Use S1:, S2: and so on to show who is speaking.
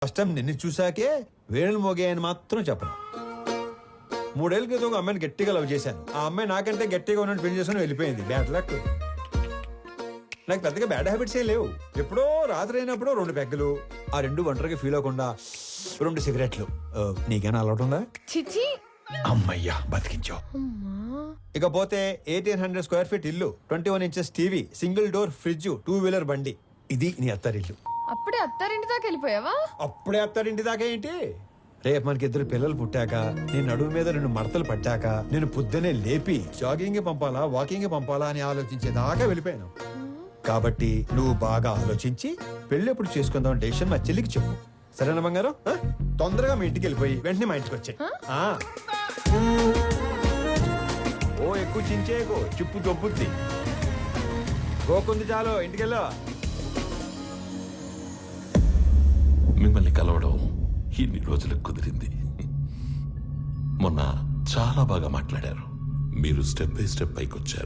S1: First time నిన్ను చూసాకే వేణులు మోగాయని మాత్రం చెప్పను. 3 ఏళ్ల క్రితం ఒక అమ్మాయిని గట్టిగా లవ్ చేశాను. ఆ అమ్మాయి నాకంటే గట్టిగా ఉన్నట్టు పెళ్లి చేసుకుని వెళ్ళిపోయింది. Bad luck. నాకు పెద్దగా బ్యాడ్ హ్యాబిట్స్ ఏ లేవు. ఎప్పుడో రాత్రి అయినప్పుడు 2 పెగ్గలు, ఆ 2 ఒంటరిగా ఫీల్ అవ్వకుండా 2 సిగరెట్లు. నీకేనా అలవాటు ఉందా?
S2: చిచి
S1: అమ్మయ్యా బతికించావు. ఇకపోతే 1800 స్క్వేర్ ఫీట్ ఇల్లు, 21 inches TV, single door fridge, 2 wheeler బండి. ఇది నీ అత్తారిల్లు.
S2: అప్పుడే అత్తారింటి దాకా వెళ్ళిపోయావా?
S1: అప్పుడే అత్తారింటి దాకా ఏంటి? రేపు మనకి 2 పిల్లలు పుట్టాక, నేను నడుము మీద 2 మడతలు పట్టాక, నేను పొద్దునే లేపి జాగింగ్ పంపాలా వాకింగ్ పంపాలా అని ఆలోచించేదాకా వెళ్ళిపోయాను. కాబట్టి నువ్వు బాగా ఆలోచించి పెళ్లి ఎప్పుడు చేసుకుందాం డెసిషన్ మా చెల్లికి చెప్పు. సరేనా బంగారం? తొందరగా మీ ఇంటికి వెళ్ళిపోయి వెంటనే మా ఇంటికి వచ్చాయి. ఓ ఎక్కువ చించేకు, చిప్పు దొబ్బుద్ది. గోకుంది చాలు, ఇంటికెళ్ళా.
S3: మిమ్మల్ని కలవడం ఇన్ని రోజులకు కుదిరింది. మొన్న చాలా బాగా మాట్లాడారు. మీరు స్టెప్ బై స్టెప్ పైకి వచ్చారు.